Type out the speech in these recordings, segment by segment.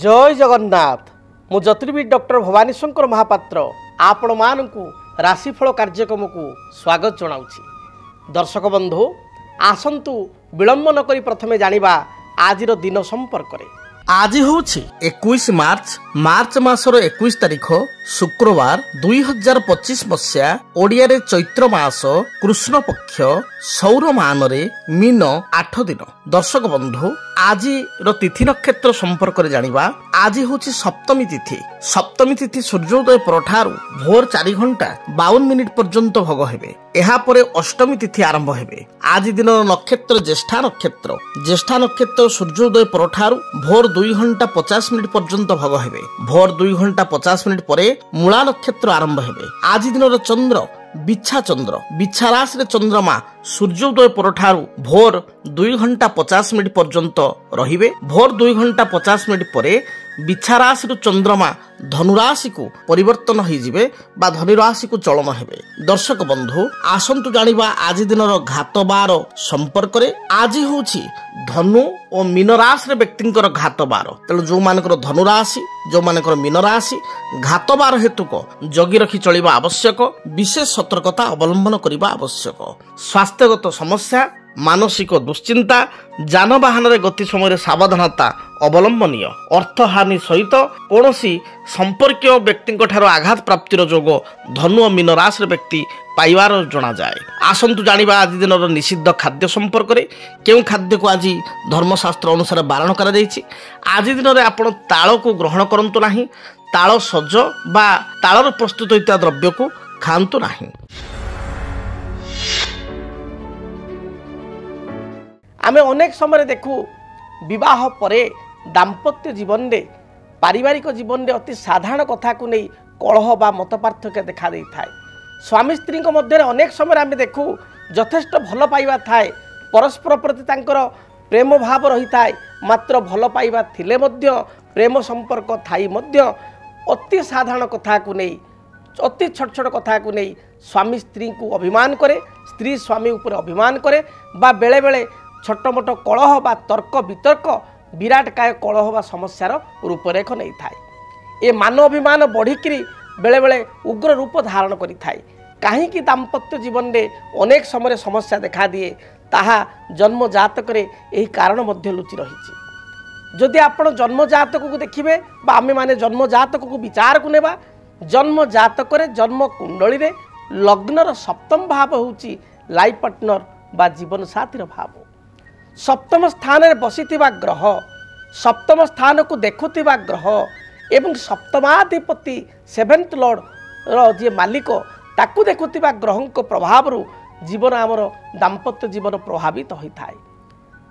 जय जगन्नाथ मु ज्योतिर्विद डॉक्टर भवानी शंकर महापात्र आपण मानकु राशिफल कार्यक्रम को स्वागत जनाऊँगी। दर्शक बंधु आसंतु विलंब न करी प्रथमे जानिबा आजिर दिन संपर्क रे। आज होछि 21 मार्च मासर 21 तारिख शुक्रवार 2025 मसीहा ओडिया रे चैत्र मास कृष्ण पक्ष सौर मान रे मीन 8 दिन। दर्शक बंधु आज तिथि नक्षत्र संपर्क रे जानिबा। आज होछि सप्तमी तिथि सूर्योदय परठारु भोर 4 घंटा 52 मिनिट पर्यंत भोग हेबे। एहा परे अष्टमी तिथि आरंभ हेबे। आज दिन नक्षत्र ज्येष्ठा नक्षत्र सूर्योदय परठारु भोर 2 घंटा 50 मिनिट पर्यंत भोग हेबे। भोर 2 घंटा 50 मिनिट परे मूला नक्षत्र आरंभ हेबे। आज दिन चंद्र बिच्छा राशि रे चंद्रमा सूर्योदय परठारु भोर 2 घंटा 50 मिनिट पर्यंत रहिबे। भोर 2 घंटा 50 मिनिट परे बिच्छा राशि रो चंद्रमा धनुराशि को परिवर्तन हो जिवे बा धनुराशि को चलन हेबे। दर्शक बंधु आसंतु जानिबा आज दिनर घात बार संपर्क रे। आज होछि धनु और मीन राशि रे व्यक्तिंकर घात बार। तेणु जो मानकर धनु राशि जो मानकर मीन राशि घात बार हेतुक जगी रखी चलिबा आवश्यक। विशेष सतर्कता अवलंबन करिबा आवश्यक। स्वास्थ्यगत समस्या मानसिक दुश्चिंता जानवाहन रे गति समय सावधानता अवलंबनीय। अर्थहानि सहित कौनसी संपर्कीय व्यक्ति आघात प्राप्तिर जोग धनु और मीन राशि व्यक्ति पाइबार जना जाए। आसंतु जानिबा आज दिन निषिद्ध खाद्य संपर्क रे। केउ खाद्य को आज धर्मशास्त्र अनुसार बारण करा जायछि। आज दिन रे आपण ताଳ को ग्रहण करंतु नाही। ताଳ सज बा ताळर प्रस्तुत होता द्रव्य को खांतु नाही। आमे अनेक समय देखू विवाह परे दाम्पत्य जीवन रे पारिवारिक जीवन रे अति साधारण कथा को नहीं कलह बा मत पार्थक्य देखा दे थाए। स्वामी स्त्री मध्य अनेक समय आमे देखू यथेष्ट भल पाइबा थाए। परस्पर प्रति तांकर प्रेम भाव रही थाए। मात्र भल पाइबा थिले मध्य प्रेम संपर्क थाई मध्य अति साधारण कथा को नहीं अति छोट छोट कथा को नहीं स्वामी स्त्री को अभिमान करे, स्त्री स्वामी ऊपर अभिमान करे बा बेले बेले छोट मोट कलह बा तर्क वितर्क विराट काय कलह बा समस्यार रूपरेख नहीं थाए। ए मान अभिमान बढ़िकी बेले बेले उग्र रूप धारण करि थाए। काहींकि दाम्पत्य जीवन में अनेक समय समस्या देखा दिए ताहा जन्म जातक रे एही कारण मध्य लुचि रही। जदि आपण जन्म जातक को देखिबे बा आमे माने जन्म जातक को विचार को नेबा, जन्म जातक रे जन्म कुंडली रे लग्नर सप्तम भाव होउची लाइफ पार्टनर बा जीवन साथीर भाव। सप्तम स्थान रे बसिथिबा ग्रह, सप्तम स्थान को देखुथिबा ग्रह एवं सप्तमाधिपति सेवेंथ लॉर्ड रो जे मालिक ताकू देखुथिबा ग्रहं को प्रभाव रु जीवन आमर दाम्पत्य जीवन प्रभावित होता है।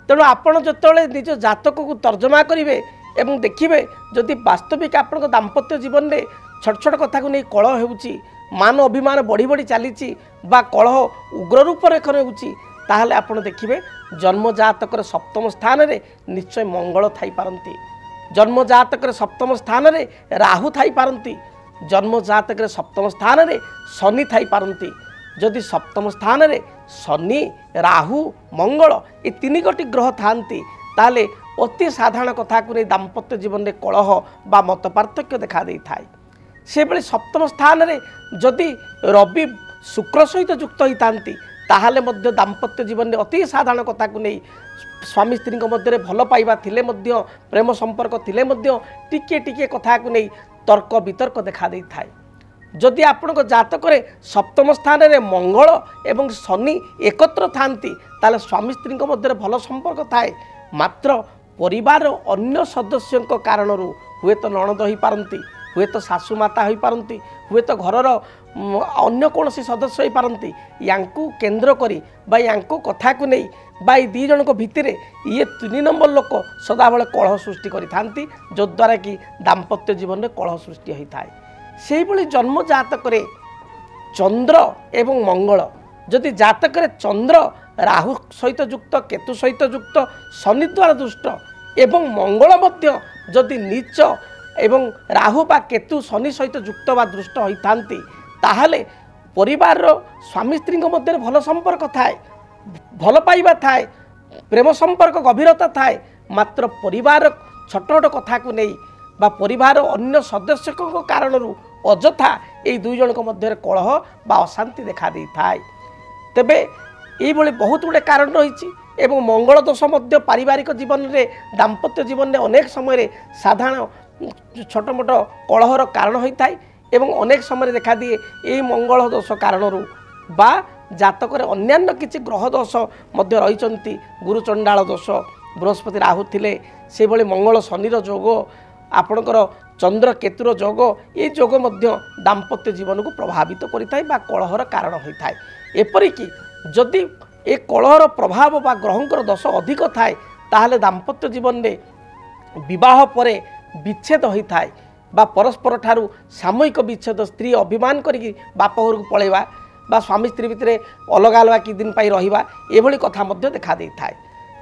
तेणु आपण जतले निज जातक को तर्जमा करिवे एवं देखिबे जदि वास्तविक आपण दाम्पत्य जीवन में छोट छोट कथा को नहीं कलह हेउची, मान अभिमान बढ़ी बढ़ी चली बा कलह उग्र रूप रेख हेउची, ताहले आपण देखिबे जन्म जातक सप्तम स्थान रे निश्चय मंगल थाई पारंती। जन्म जातक सप्तम स्थान रे राहु थाई पारंती। जन्म जातक सप्तम स्थान रे शनि थाई पारंती। जदि सप्तम स्थान रे शनि राहु मंगल ये तीन गोटी ग्रह थांती ताले अति साधारण कथा को नहीं दाम्पत्य जीवन में कलह बा मत पार्थक्य देखा दे थाए। से बेले सप्तम स्थान रे जदि रवि शुक्र सहित युक्त होती ताहाले मध्य दाम्पत्य जीवन में अति साधारण कथा को नहीं स्वामी स्त्री मध्य भल पाइबा थिले मध्य प्रेम संपर्क थिले मध्य टिके टिके कथा को नहीं तर्क वितर्क देखा दे थाए। जदि आपण जातक सप्तम स्थान रे मंगल एवं शनि एकत्र थांती ताले स्वामी स्त्री मध्य भल संपर्क थाए। मात्र परिवार अन्य सदस्यों कारण हुए तो नणद हो पारती, हुए तो सासू माता हो पारती, हुए तो घरर अन्य कौन सदस्य हो पारती। यांकू केन्द्र करी बा यांकू कथा को नहीं बा दी जन भितर ये 3 नंबर लोक सदाबले कलह सृष्टि करि थांती, जो द्वारा कि दाम्पत्य जीवन में कलह सृष्टि होता है। से भली जन्म जातक रे चंद्र एवं मंगल जदि जातक रे चंद्र राहु सहित युक्त, केतु सहित युक्त, शनि द्वारा दुष्ट एवं मंगल मध्य जदि नीच एवं राहु बा केतु शनि सहित युक्त बा दृष्ट होता ताहले परिवार स्वामी स्त्री मध्य भल संपर्क थाए, भल पाइबा थाए, प्रेम संपर्क गभीरता थाए। मात्र परिवार छोट छोट कथा को नहीं बा परिवार अन्य सदस्यों कारण अजथा ये दुई जन मध्य कलह बा अशांति देखा दे थाए। तेबे ये बहुत गुड़े कारण रही एवं मंगल दोष मध्य पारिवारिक जीवन में दाम्पत्य जीवन में अनेक समय साधारण छोट मोट कलहर कारण होता है एवं अनेक समय देखा दिए यही मंगल दोष कारण बा जातक अन्यान्य किसी ग्रह दोष मध्य रही गुरु चंडाल दोष बृहस्पति राहु थिले से भली मंगल शनिर जोग आपणकर चंद्र केतुर जोग ये जोग मध्य दाम्पत्य जीवन को प्रभावित करिथाय बा कलहर कारण होता है। एपरिक जदि ए कलहर प्रभाव बा ग्रहंकर दोष अधिक थाए ताहले दाम्पत्य जीवन में विवाह परे विच्छेद होता है बा परस्पर ठारू सामूहिक विच्छेद स्त्री अभिमान करी बाप घर को पलैवा बा स्वामी स्त्री भितर अलग अलग कि दिन पाई रहिबा एभली कथा मध्य देखा दे थाए।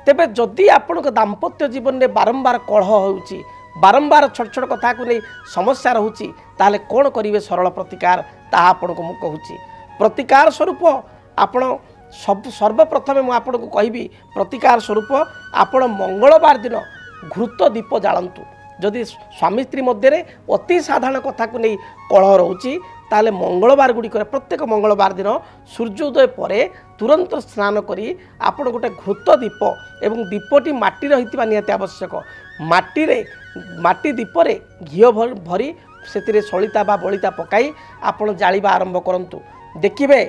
तेबे जदि आपण दाम्पत्य जीवन में बारंबार कलह होउची बारंबार छोट छोट कथा को नहीं समस्या रोची ताहले कौन करिवे सरल प्रतिकार ताहा आपण को मु कहूची। प्रतिकार स्वरूप आपण सर्वप्रथमे मु आपण को कहबी प्रतिकार स्वरूप आपण मंगलवार दिन घृत दीप जालंतु। जदि स्वामी स्त्री मध्य अति साधारण कथा को नहीं कलह रोची ताले मंगलवार गुड़िक प्रत्येक मंगलवार दिन सूर्योदय पर तुरंत स्नान करी आपण गोटे घृत दीप एवं दीपटी माटी रही निहाती आवश्यक माटी दीपरे घी भरी से सलिता बा बलिता पकाई आपण जालिबा आरंभ करंतु। देखिबे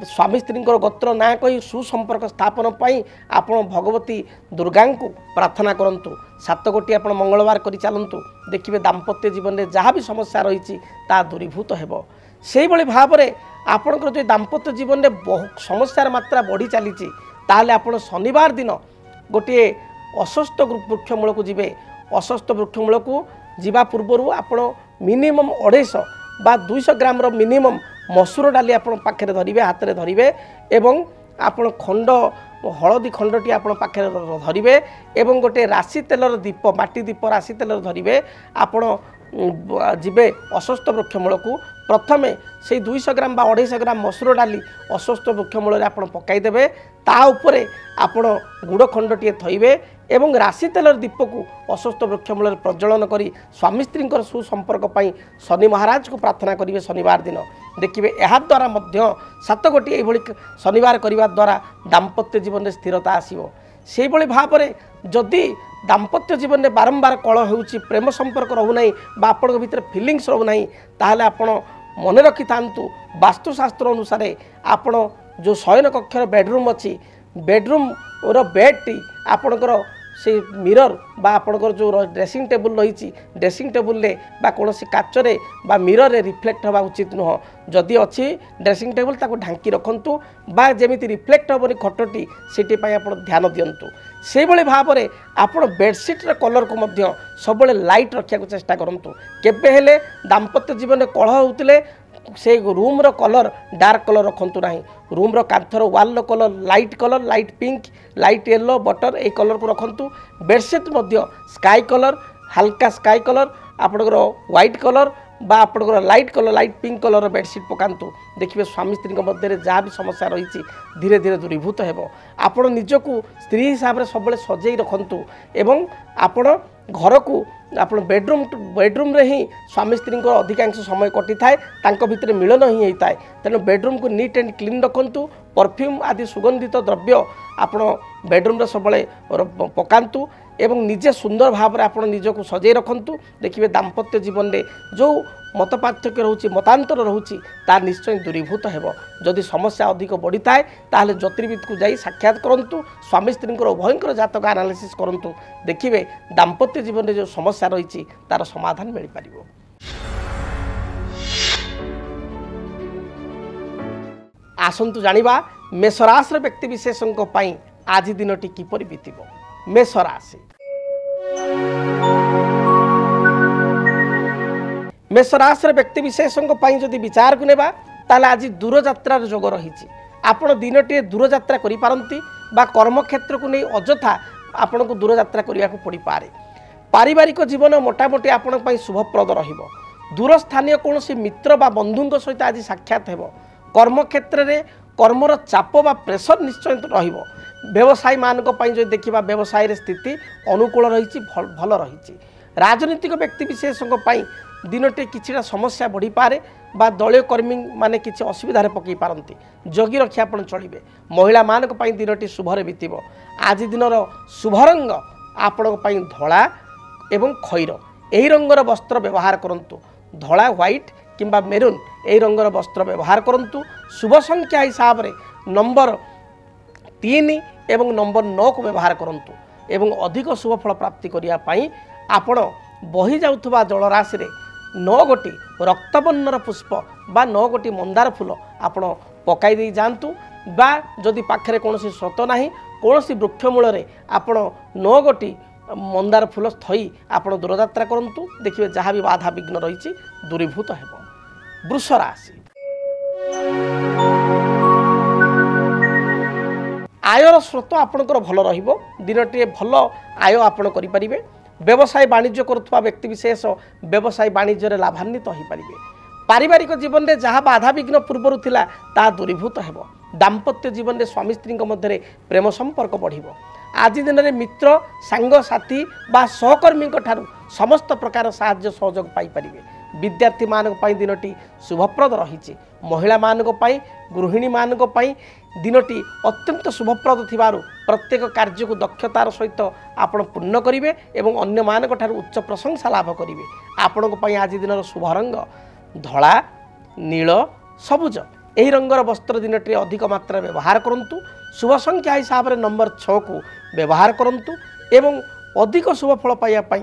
स्वामी स्त्री गोत्र ना कही सुसंपर्क स्थापन पाई आपण भगवती दुर्गा को प्रार्थना करंतु। 7 गोटी आपण मंगलवार करी चलंतु देखिबे दाम्पत्य जीवन में जहाँ भी समस्या रही दूरीभूत हेबो। से भली भाव में आपणकर जो दाम्पत्य जीवन में बहु समस्यार मात्रा बढ़ी चली ताहले आपण शनिवार दिन गोटे अस्वस्थ वृक्षमूल को जीवे। अस्वस्थ वृक्षमूल को जीवा पूर्व आपण मिनिमम 250 बा 200 ग्राम मिनिमम मसूर डाली आपण पाखे धरिबे हाथ में धरिबे एवं आपण खंड हलदी खंडटी आपण पाखे धरिबे एवं गोटे राशि तेलर दीप माटी दीप राशि तेलर धरिबे आपण जीवे अस्वस्थ वृक्षमूल को प्रथमे से 200 ग्राम बा 250 ग्राम मसूर डाली अस्वस्थ वृक्षमूल आपण पकाईदेवे ता उपरे आपण गुड़ खंडटी थइबे एवं राशि तेलर दीप को अस्वस्थ वृक्षमूल प्रज्वलन करी स्वामी स्त्री सुसंपर्क पाई शनि महाराज को प्रार्थना करेंगे शनिवार दिन। देखिए यह द्वारा मध्य 7 गोटी ये शनिवार करने द्वारा दाम्पत्य जीवन में स्थिरता आसो। से भाव में जदि दाम्पत्य जीवन में बारंबार कलह होउची प्रेम संपर्क रहूना बा आपण भीतर फिलिंग्स रहूना ताहले आपण मन रखि थांतु वास्तुशास्त्र अनुसार आपण जो शयन कक्षर बेडरूम अच्छी बेडरूम रो बेडटी आपणकर से मिरर बा आपणकर जो ड्रेसिंग टेबुल रही ड्रेसिंग टेबुल ले बा कोनोसी काचरे बा मिरर रे रिफ्लेक्ट हवा उचित नुह। जदि अच्छी ड्रेसिंग टेबुल ताको ढांकी रखंतु बा जेमिति रिफ्लेक्ट हबनी खटटी सेटी पई आपण ध्यान दियंतु। से भली भाव में आपण बेडसीट रे कलर को मध्य सब लाइट रखा को चेष्टा करंतु। केबे हेले दाम्पत्य जीवन में कलह होतिले से रूम रो कलर डार्क कलर रखंतु नाही। रूम रो कांथर वाल रो colour light pink light yellow butter ए कलर को रखंतु। बेडशीट मध्य स्काई कलर हल्का स्काई कलर आपणकर व्हाइट कलर बा आपणकर लाइट पिंक कलर बेडशीट पकांतु। देखिए स्वामी स्त्री मध्य जहाँ भी समस्या रही धीरे धीरे दूरीभूत हेबो। आपण निजको स्त्री हिसाब से सब सजई रखंतु एवं आपण घर को आप बेडरूम रे ही स्वामी स्त्री अधिकांश समय कटि थाए तांको भितर मिलन ही होता है। तेणु बेडरूम को नीट एंड क्लीन रखंतु। परफ्यूम आदि सुगंधित द्रव्य आपण बेडरूम रे सब पकांतु एवं निजे सुंदर भाव में आपण निजको सजई रखंतु। देखिए दाम्पत्य जीवन में जो मत पार्थक्य रोचे मतांतर रोचे ता निश्चय दूरीभूत हेबो। जदि समस्या अधिक बढ़ी थाए ताहले ज्योतिर्विद को जाई साक्षात करंतु स्वामी स्त्री उभयंकर जातक एनालिसिस करंतु। देखिए दाम्पत्य जीवन में जो समस्या रही तार समाधान मिल पारिबो। आसंतु जानिबा मेषराशि व्यक्ति विशेषों पई आज दिनटी किपरि बीतिबो। मेष राशि मेष राशि व्यक्ति विशेषों पई जदि विचार को नेबा ताले आज दूर यात्रार जोग रही। आपण दिनटी दूर यात्रा करि पारंती बा कर्म क्षेत्र को नहीं अजथा आपण को दूर यात्रा करिया को पड़ी पारे। पारिवारिक जीवन मोटामोटी आपण पई शुभप्रद रहिबो। दूर स्थानीय कोनोसी मित्र बा बंधुଙ୍କ सहित आज साक्षात हेबो। कर्म क्षेत्र रे कर्मर चाप बा प्रेशर निश्चय रहिबो। व्यवसायी मानक पई जो देखिबा व्यवसाय रे स्थिति अनुकूल रही भल रही। राजनीतिक व्यक्तिविशेष दिनटे किसी समस्या बढ़ी पारे बा दलीय कर्मी माने किसी असुविधार पकई पारती जगी रखी आप चलिए। महिला मान दिनटी शुभरे बीतब। आज दिन शुभ रंग आपण धला एवं खैर यही रंगर वस्त्र व्यवहार करंतु। धला व्हाइट किंबा मेरून यही रंगर वस्त्र व्यवहार करंतु। शुभ संख्या हिसाब से नंबर 3 एवं नंबर 9 को व्यवहार करंतु एवं अधिक शुभ फल प्राप्ति करने आपण बही जाउथबा जलराशि रे 9 गोटी रक्तवर्णर पुष्प बा 9 गोटी मंदार फूल आपण पकाई दे जातु बा जदि पाखरे कौन स्रोत ना कौन वृक्ष मूल आपण 9 गोटी मंदार फूल थई आपण दूरयात्रा करंतु। देखिए जहाँ भी बाधा विघ्न रही दूरीभूत हेब। वृष राशि आयर स्रोत आपणकर भल रहिबो। दिनटी भल आय आपण करि परिबे। व्यवसाय वाणिज्य करुवा व्यक्तिविशेष व्यवसाय वाणिज्य लाभान्वित हो पारे। पारिवारिक जीवन में जहाँ बाधा विघ्न पूर्वर थिला ता दूरीभूत हेब। दाम्पत्य जीवन में स्वामी स्त्री मध्य प्रेम संपर्क बढ़िबो। आज दिन में मित्र सांग साथी बा सहकर्मी ठारू समस्त प्रकार साहाय्य सहयोग पाई परिबे। विद्यार्थी मानक पई दिनटी शुभप्रद रही। महिला मानक पई गृहिणी मानक पई दिनटी अत्यंत शुभप्रद थिबारु प्रत्येक कार्य को दक्षतार सहित आपण पूर्ण करिवे एवं अन्य मानक ठारू उच्च प्रशंसा लाभ करिवे। आपणक पई आज दिन शुभ रंग धला नील सबुज यही रंगर वस्त्र दिनटी अधिक मात्रा व्यवहार करंतु। शुभ संख्या हिसाब से नंबर 6 को व्यवहार करंतु एवं अधिक शुभ फल पाइबा पई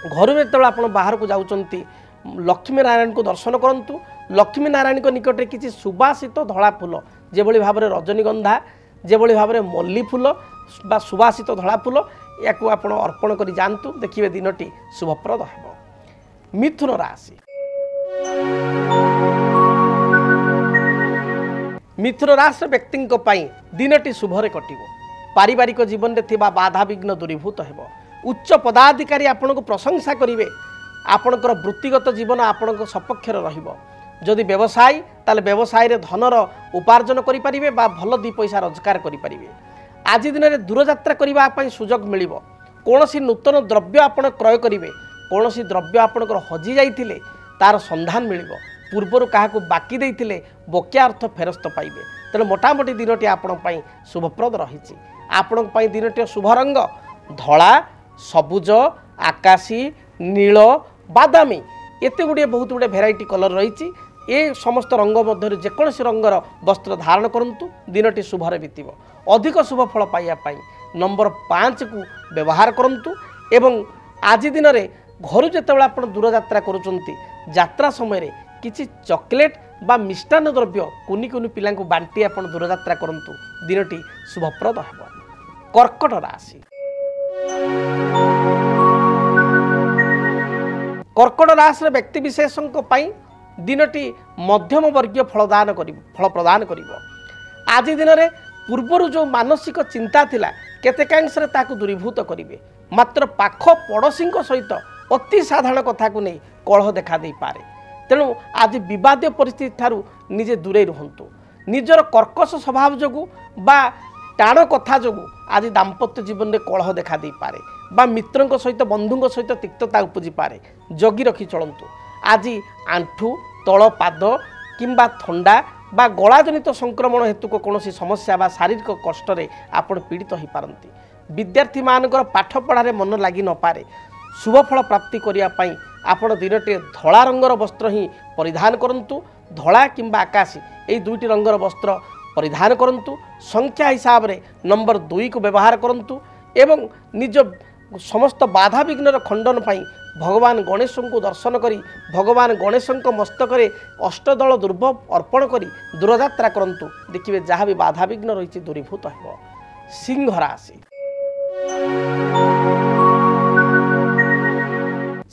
घर में जो आप बाहर को जाउचंती लक्ष्मी नारायण को दर्शन करंतु। लक्ष्मी नारायण को निकट में किसी सुबासित धला फूल जेभली भाव में रजनीगंधा जेभली भाव में मल्ली फूल बा सुबासित धला फूल या अर्पण कर जातु। देखिए दिनटी शुभप्रद हेब। मिथुन राशि मिथुन राशि व्यक्ति दिनटी शुभरे कटिबो। पारिवारिक जीवन में थिबा बाधा विघ्न दूरीभूत हेब। उच्च पदाधिकारी आपन को प्रशंसा करिवे। आपणकर वृत्तिगत जीवन आपण सपक्षर रहिबो। जदि व्यवसाय ताले व्यवसाय रे धनर उपार्जन करि परिबे बा भल 2 पैसा रोजगार करि परिबे। आज दिन में दूरयात्रा करबा पई सुजोग मिलिबो। कोनोसी नूतन द्रव्य आपण क्रय करिवे। कोनोसी द्रव्य आपणकर हजि जाइथिले तार संधान मिलिबो। पूर्वर काहाकू बाकी देइथिले बकिया अर्थ फेरस्त पाइबे। तेणु मोटामोटी दिनटी आपण पई शुभप्रद रहिछि। आपण पई दिनटी शुभ रंग धला सबुज आकाशी नील बादामी एते गुड़े बहुत गुड़े भेराइटी कलर रही। ए समस्त रंग मध्य जेकोसी रंगर वस्त्र धारण करंतु। दिनटी शुभरे बीतब। अधिक शुभ फल पाइबा नंबर 5 को व्यवहार करंतु एवं आज दिन में घर जितेबाला आप दूरयात्रा करुचंती यात्रा समय किसी चॉकलेट बा मिष्टान्न द्रव्य कुनी कुनी पिला बांटी आप दूरयात्रा करंतु। दिनटी शुभप्रद हेब। कर्कट राशि कर्कट राशि व्यक्तिविशेष दिनटी मध्यम वर्गीय फल प्रदान करिबो। आज दिन में पूर्वर जो मानसिक चिंता थिला केतेकांश ताकू दूरीभूत करिवे। मात्र पाख पड़ोशी सहित अति साधारण कथा को नहीं कलह देखा दे पारे। तेणु आज विवादीय परिस्थिति ठारू निजे दूरे रुहंतु। निजर कर्कश स्वभाव जोगु बा टाण कथा जोगु आज दाम्पत्य जीवन में कलह देखा दे पारे बा मित्रों सहित बंधुओं सहित तिक्तता उपजी पारे। जगी रखी चलतु। आज आंठू तल पाद किंबा थंडा बा गलाजनित संक्रमण हेतु को कौन समस्या बा शारीरिक कष्ट आपण पीड़ित हो पारती। विद्यार्थी मानकर पाठ पढ़ारे मन लगी न पारे। शुभ फल प्राप्ति करने आपण दिनटे धला रंगर वस्त्र ही परिधान करंतु। धला किंबा आकाशी यही 2टी रंगर वस्त्र परिधान करंतु। संख्या हिसाब रे नंबर 2 को व्यवहार करंतु एवं निज समस्त बाधा विघ्नर खंडन पाई भगवान गणेश को दर्शन करी भगवान गणेश मस्तक अष्टदल दुर्भ अर्पण करी दूरयात्रा करंतु। देखिए जहाँ भी बाधा विघ्न रही दूरीभूत हेब। सिंह राशि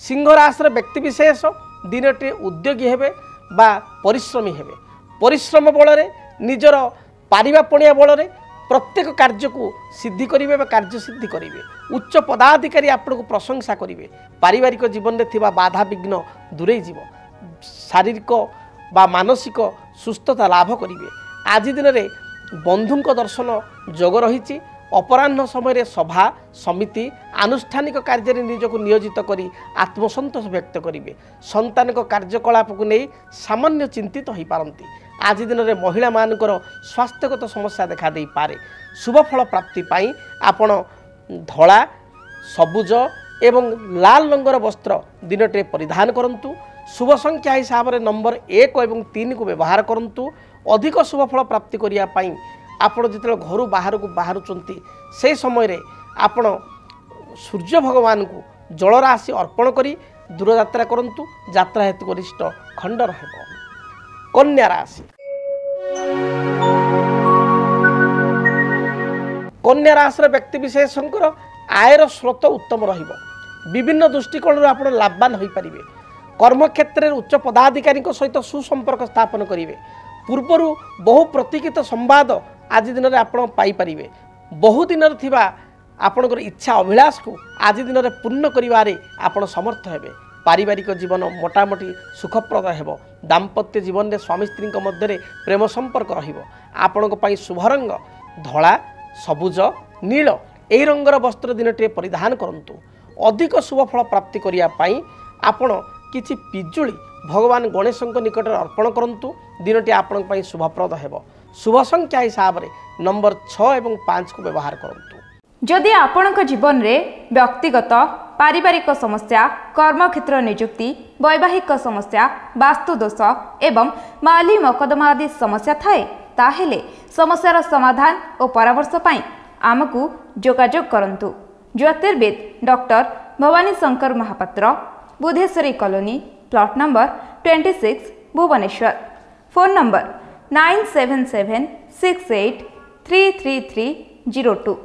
सिंह राशि व्यक्तिविशेष दिनटे उद्योगी हेबे बा परिश्रमी हेबे। परिश्रम बल निजर पारिबा पणिया बल प्रत्येक कार्य को सिद्धि करेंगे कार्य सिद्धि करेंगे। उच्च पदाधिकारी आपको प्रशंसा करेंगे। पारिवारिक जीवन में थिबा बाधा विघ्न दूरे जीव। शारीरिक बा मानसिक सुस्थता लाभ करेंगे। आज दिन में बंधुक दर्शन जोग रही। अपराह्न समय सभा समिति आनुष्ठानिक कार्य निजक नियोजित करी आत्मसंतोष व्यक्त करेंगे। संतान कार्यकलाप को नहीं सामान्य चिंतित हो पारती। आज दिन में महिला मानकर स्वास्थ्यगत समस्या देखा दे पारे। शुभफल प्राप्ति पाई आपण धला सबुज एवं लाल रंगर वस्त्र दिनटे परिधान करंतु। शुभ संख्या हिसाब से नंबर 1 और 3 को व्यवहार करंतु। अधिक शुभफल प्राप्ति करिया पाई आपण जिते घर बाहर को बाहरुचंती से समय रे आपण सूर्य भगवान को जलराशि अर्पण करी दूरयात्रा करंतु। यात्रा हेतु गरिष्ठ खंड रहबो। कन्या राशि। कन्या राशि व्यक्ति विशेषकर आयर स्रोत उत्तम रहिबो। विभिन्न दृष्टिकोण आप लाभवान हो पारे। कर्म क्षेत्र में उच्च पदाधिकारी सहित सुसंपर्क स्थापन करेंगे। पूर्वर बहु प्रतीक्षित संवाद आज दिन में आप पाइपर। बहु दिन आपणकर इच्छा अभिलाष को आज दिन में पूर्ण करें आप समर्थ हेबे। पारिवारिक जीवन मोटामोटी सुखप्रद हेबो। दाम्पत्य जीवन में स्वामी स्त्री मध्य प्रेम संपर्क रहिबो। आपणक पई शुभ रंग धला सबुज नील एही रंगर वस्त्र दिनटे परिधान करंतु। अधिक शुभफल प्राप्ति करिया पाई आपण किछि पिजुली भगवान गणेश निकट अर्पण करंतु। दिनटी आपण पई शुभप्रद हेबो। शुभ संख्या हिसाब रे नंबर 6 और 5 को व्यवहार करंतु। जदि आपणक जीवन रे व्यक्तिगत पारिवारिक समस्या कर्मक्षेत्र नियुक्ति वैवाहिक समस्या वास्तु दोष एवं माली मकदमा आदि समस्या थाए ताहेले समस्यार समाधान और परामर्श पाई आमकु जोगाजोग करंतु। ज्योतिर्विद doctor Bhabani Shankar Mahapatra Budheswari colony plot number 26 Bhubaneswar. Phone number 9776833302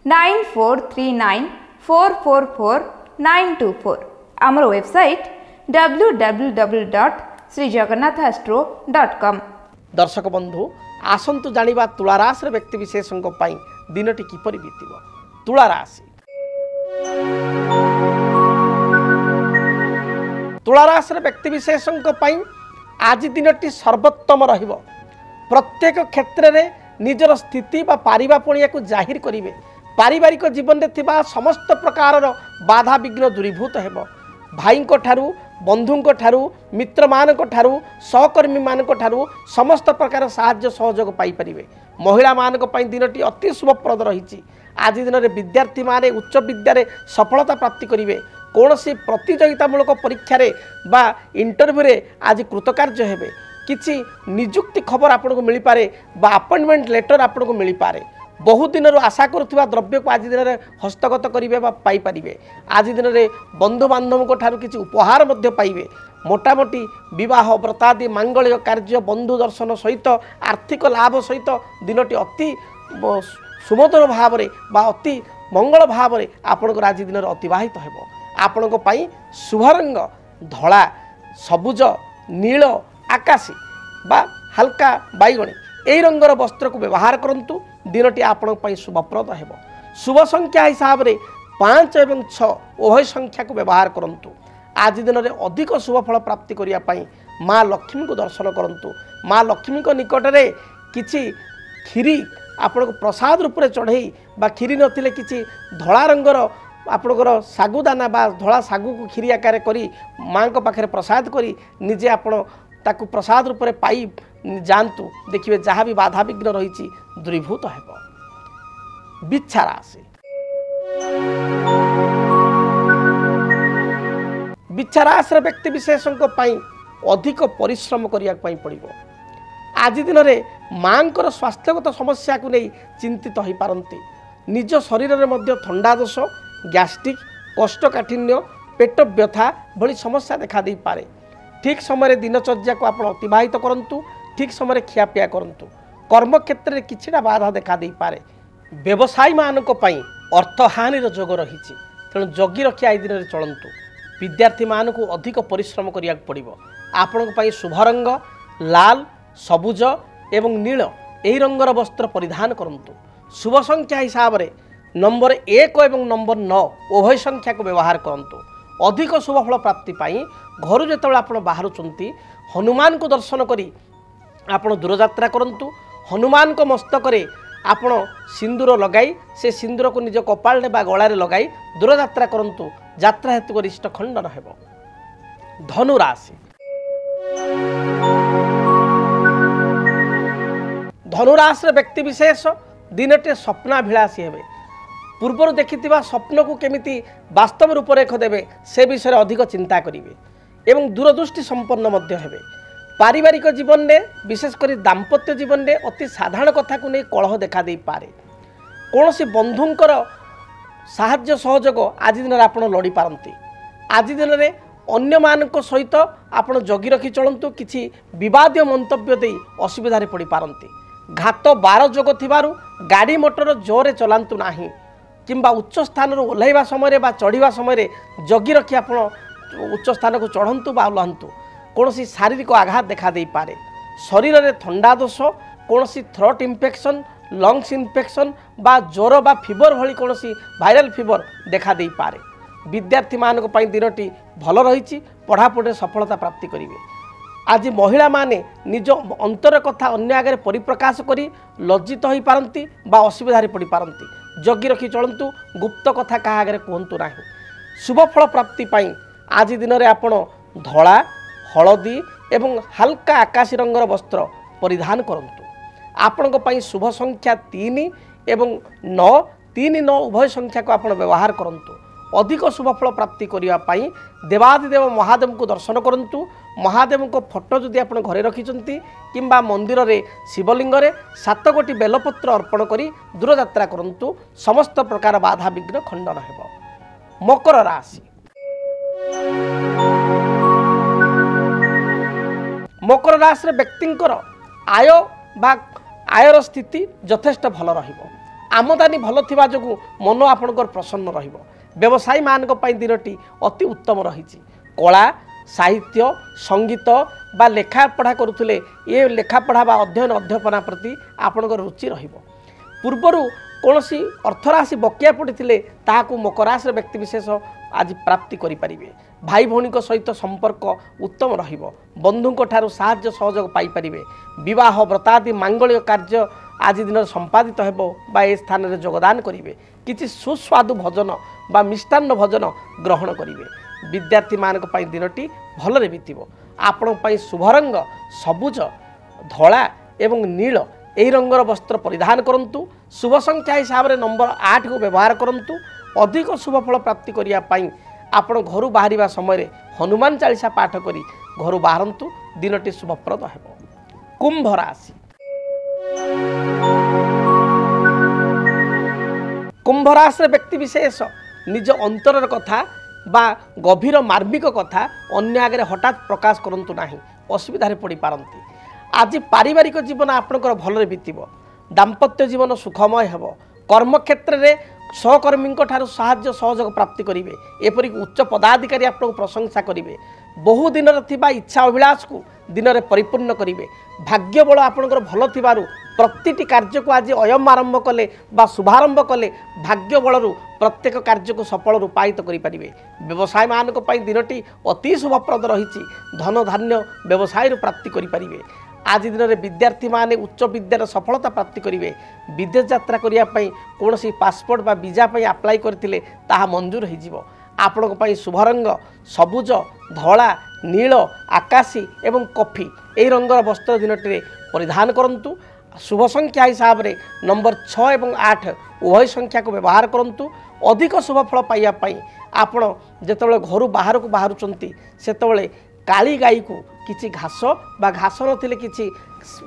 9439444924। आमर वेबसाइट www.srijagannathastro.com। दर्शक बंधु आसंतु जानिबा तुला राशि व्यक्ति विशेषଙ୍କ ପାଇଁ दिनटी किपरि बीतिबो। तुला राशि। तुला राशि व्यक्ति विशेषଙ୍କ ପାଇଁ आज दिनटी सर्वोत्तम रहिबो। प्रत्येक क्षेत्र में निजर स्थिति बा पारिबापणिया को जाहिर करिवे। पारिवारिक जीवन में थिबा समस्त प्रकार बाधा विघ्न दूरीभूत हेबो। भाईंको ठारू बंधुंको ठारू मित्र मानक ठारू सहकर्मी मानक ठारू समस्त प्रकार साहाय्य सहयोग पाई परिवे। महिला मानक पई दिनटी अति शुभप्रद रहिछि। आज दिन में विद्यार्थी माने उच्च विद्यारे सफलता प्राप्ति करिवे। कौन सी प्रतियोगितामूलक परीक्षा रे बा इंटरव्यू रे आज कृतकार्य हेबे। किछि नियुक्ति खबर आपन को मिली पारे बा अपॉइंटमेंट लेटर आपन को मिली पारे। बहुत दिन आशा करुवा द्रव्य को आज दिन में हस्तगत करेंगे पाई पारे। आज दिन में बंधु बांधव ठारू किछि उपहार मध्य पाइबे। मोटामोटी विवाह व्रतादि मांगलिक कार्य बंधु दर्शन सहित आर्थिक लाभ सहित दिनटी अति सुमधुर भाव बा अति मंगल भाव आपणकर आज दिन अतिवाहित हेबो। आपणक पई शुभ रंग धला सबुज नील आकाशी बा हल्का बैगणी एही रंगर वस्त्र को व्यवहार करंतु। दिनटी आपणक पई शुभप्रद हेबो। शुभ संख्या हिसाब रे 5 और 6 उभय संख्या को व्यवहार करंतु। आज दिन में अधिक शुभफल प्राप्ति करिया पाई माँ लक्ष्मी को दर्शन करंतु। माँ लक्ष्मी को निकट में किछि खीरी आपन को प्रसाद रूप में चढ़ई बा खीरी नथिले किछि धला रंगर आपणकर सागुदाना बा धला सागु को खीरी आकार करी माँ को पाखे प्रसाद करी निजे आपण ताकू प्रसाद रूप में पाई जानतु। देखिए जहाँ भी बाधा विघ्न रही दूरीभूत हेबो। बिच्छा राशि। बिच्छा राशि व्यक्ति विशेषଙ୍କ ପାଇଁ अधिक परिश्रम करिया पड़िबो। आज दिन में माँ स्वास्थ्यगत समस्या को नहीं चिंतित हो पारती। निज शरीर में मध्य थंडा दोष गैस्ट्रिक कोष्ठकाठिन्य पेट व्यथा भली समस्या देखा दे पारे। ठीक समय दिनचर्या को आप अतिवाहित करंतु। ठीक समय खियापिया करंतु। कर्म क्षेत्र में किछिटा बाधा देखा दे पारे। व्यवसायी मानक पई अर्थ हानिर जोग रही तेणु जगी रखी आई दिन में चलतु। विद्यार्थी मानक अधिक परिश्रम करिया पड़िबो। आपणक पई शुभ रंग लाल सबुज एवं नील एही रंगर वस्त्र परिधान करंतु। शुभ संख्या हिसाब रे नंबर 1 और नंबर 9 उभय संख्या को व्यवहार करंतु। अधिक शुभफल प्राप्ति पाई घर जेतबेला आपण बाहरुचंती हनुमान को दर्शन करी आपण दूरयात्रा करंतु। हनुमान को मस्तक रे आपण सिंदूर लगाई से सिंदूर को निज कपाल बा गलार लगाई दूरयात्रा करंतु यात्रा हेतु गरिष्ठ खंडन हेबो। धनु राशि धनुराशि व्यक्ति विशेष दिनटे स्वप्नाभिलाषी हेबे। पूर्वर देखिथिबा स्वप्न को केमिति वास्तव रूपरेख देवे से विषय अधिक चिंता करिवे एवं दूरदृष्टि संपन्न मध्य हेबे। पारिवारिक जीवन में विशेषकर दाम्पत्य जीवन में अति साधारण कथा को नहीं कलह देखा दे पारे। कौन सी बंधुंकर साहाय्य सहयोग आज दिन में आपड़ लड़ी पारती। आज दिन में अन्य मानक सहित आपड़ जगी रखी चलतु किसी विवादीय मंतव्य दे असुविधा पड़ पारती। घात बार जोग थिबारु गाड़ी मोटर जोरे चलांतु नाही किंबा उच्च स्थान ओह्लैवा समय बा चढ़ा समय जगी रखी आप उच्च स्थान को चढ़ंतु बा ओह्लांतु। कौन सी शारीरिक आघात देखा दे पारे। शरीर में थंडा दोष कौन सी थ्रोट इन्फेक्शन लंग्स इन्फेक्शन बा ज्वर बा फीवर भली कौन सी वायरल फीवर देखा दे पारे। विद्यार्थी मानक पई दिनटी भल रही पढ़ापढ़ी सफलता प्राप्ति करेंगे। आज महिला माने निज अंतर कथा अन्य आगे परिप्रकाश करी लज्जित हो पारती बा असुविधा पड़ पारती। जगी रखी चलतु गुप्त कथा क्या आगे कहतु ना। शुभफल प्राप्ति पाई आज दिन में आपण धला हलदी एवं हल्का आकाशी रंगर वस्त्र परिधान करंतु। आपण शुभ संख्या 3 एवं 9 3 9 उभय संख्या को आपण व्यवहार करंतु। अधिक शुभफल प्राप्ति करने देवादिदेव महादेव को दर्शन करंतु। महादेव को फोटो जदि आप घरे रखिंट किंबा मंदिर रे शिवलिंग रे 7 गोटी बेलपत्र अर्पण करी दूरयात्रा करंतु। समस्त प्रकार बाधा विघ्न खंडन हेबो। मकर राशि मकर राशि व्यक्तिंकर आय बा आयर स्थिति यथेष्ट भल रहिबो। आमदानी भल थिबा जोगु मन आपणकर प्रसन्न रहिबो। व्यवसायी मानक पई दिनटी अति उत्तम रही। कला साहित्य संगीत बा लेखा पढ़ा करुले ये लेखा पढ़ा बा अध्ययन अध्यापना प्रति आपणकर रुचि रहिबो। पूर्वर कौन सी अर्थराशि बकिया पड़ते ताकू मकर राशि व्यक्ति विशेष आज प्राप्ति करें। भाई भौणी सहित संपर्क उत्तम रहिबो। बंधुंक ठारू साहाय्य सहयोग पाइपर। विवाह व्रतादि मांगल्य कार्य आज दिन संपादित हेबो बा ए स्थान में योगदान करेंगे। किसी सुस्वादु भोजन बा मिष्टान्न भोजन ग्रहण करेंगे। विद्यार्थी मानक पई दिनटी भलरे बीतिबो। आपण पई शुभ रंग सबुज धला एवं नील यही रंगर वस्त्र परिधान करंतु। शुभ संख्या हिसाब से नंबर 8 को व्यवहार करंतु। अधिक शुभफल प्राप्ति करिया पई आपण घर बाहरिबा समय हनुमान चालीसा पाठ करी घर बाहरंतु। दिनटी शुभप्रद हेबो। कुंभ राशि कुंभ राशि व्यक्ति विशेष निज अंतर कथा बा गभीर मार्मिक कथा अन्य आगे हठात प्रकाश करंतु नाही। असुविधा पड़ पारती। आज पारिवारिक जीवन आपणकर भलरे बीतिबो। दाम्पत्य जीवन सुखमय हेबो। कर्मक्षेत्र में सहकर्मी ठारू साहाय्य सहयोग प्राप्ति करेंगे। एपरिक उच्च पदाधिकारी आपको प्रशंसा करेंगे। बहु दिन थिबा इच्छा अभिलाष को दिन में परिपूर्ण करेंगे। भाग्य बल आपणकर भल थिबारु प्रतिटी कार्य को आज अयम आरंभ कले बा शुभारंभ कले भाग्य बलरू प्रत्येक कार्य को सफल रूपायित करें। व्यवसाय मानक पई दिनटी अति शुभप्रद रही। धन धान्य व्यवसाय प्राप्ति करें। आज दिन में विद्यार्थी माने उच्च विद्यार सफलता प्राप्ति करेंगे। विदेश यात्रा करने कौन सी पासपोर्ट बा वीजा अप्लाई करथिले ताहा मंजूर हो। आपण शुभ रंग सबुज धला नील आकाशी एवं कॉफी यही रंगर वस्त्र दिनटी परिधान करंतु। शुभ संख्या हिसाब से नंबर 6 एवं 8 उभय संख्या को व्यवहार करंतु। अधिक शुभफल पाइबापी आपण जेतबेले घर बाहर को बाहरुचंती सेतबेले काली गाई को किसी घास बा घास नथिले किसी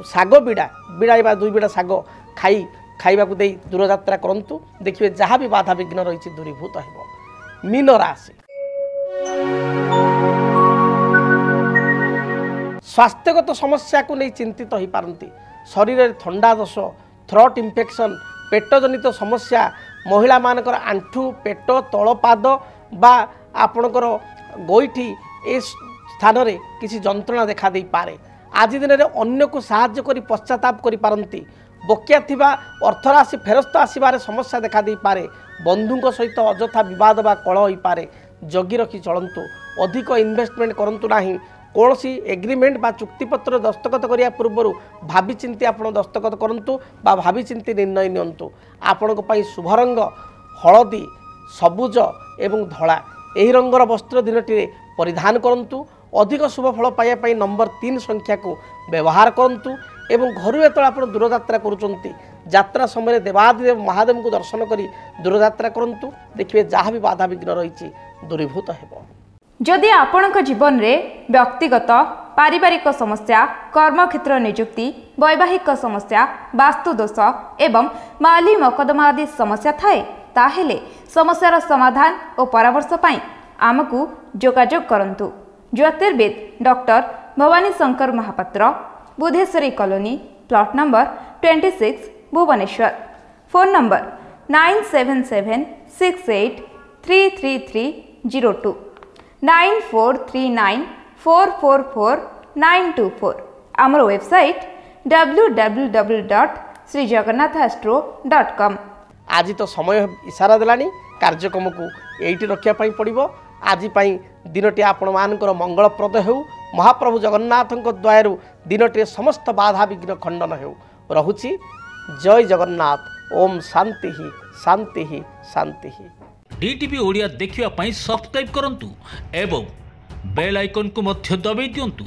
साग बिड़ा बिड़ा बा 2 बिड़ा साग खाइबा को दे दूरयात्रा करंतु। देखिए जहाँ भी बाधा विघ्न रही दूरीभूत हेबो। मीन राशि स्वास्थ्यगत समस्या को नहीं चिंतित हो पारती। शरीर में थंडा दोष थ्रोट इन्फेक्शन पेट जनित समस्या महिला मानकर आंठू पेट तलपाद बा आपणकर गोईठी ए स्थान में किसी जंत्रणा देखा दे पारे। आज दिन में अन्य को साहाय्य करी पश्चाताप करि पारंती। बकिया थिबा अर्थराशि फेरस्त आसबार समस्या देखा दे पारे। बंधुंक सहित अजथा विवाद बा कलह हो पारे। जगी रखी चलंतु। अधिक इन्वेस्टमेंट करंतु नाही। कौन सी एग्रीमेंट बा चुक्तिपत्र दस्तखत करिया पूर्व भावी चिंती आप दस्तखत करूँ बा भावी चिंती निर्णय नियंतु। आपण शुभ रंग हलदी सबुज एवं धला यही रंगर वस्त्र दिनटी परिधान करूँ। अधिक शुभ फल पाइबा नंबर 3 संख्या को व्यवहार करूँ। एवं घर जो आप दूरयात्रा करुँच समय देवादिदेव महादेव को दर्शन कर दूरयात्रा करूँ। देखिए जहाँ भी बाधा विघ्न रही दूरीभूत हो। जदि आपणक जीवन में व्यक्तिगत पारिवारिक समस्या कर्मक्षेत्र नियुक्ति वैवाहिक समस्या वास्तुदोष एवं माली मकदमा आदि समस्या थाए ताहेले समस्यार समाधान और परामर्श पाई आमको जोगाजोग करंतु। ज्योतिर्विद doctor Bhabani Shankar Mahapatra Budheswari colony plot number 26 Bhubaneswar. Phone number 9776833302 9439444924। आमर वेबसाइट www.srijagannathastro.com। आज तो समय इशारा देलानी कार्यक्रम को यही रखापी पड़ो। आज दिनटी आपण मानकर मंगलप्रद हो। महाप्रभु जगन्नाथ द्वारा दिनटी समस्त बाधा विघ्न खंडन हो। रहुछि जय जगन्नाथ। ओम शांति शांति शांति। डीटीवी ओडिया देखिवा पई सब्सक्राइब करंतु एवं बेल आइकन को मध्य दबाई दियंतु।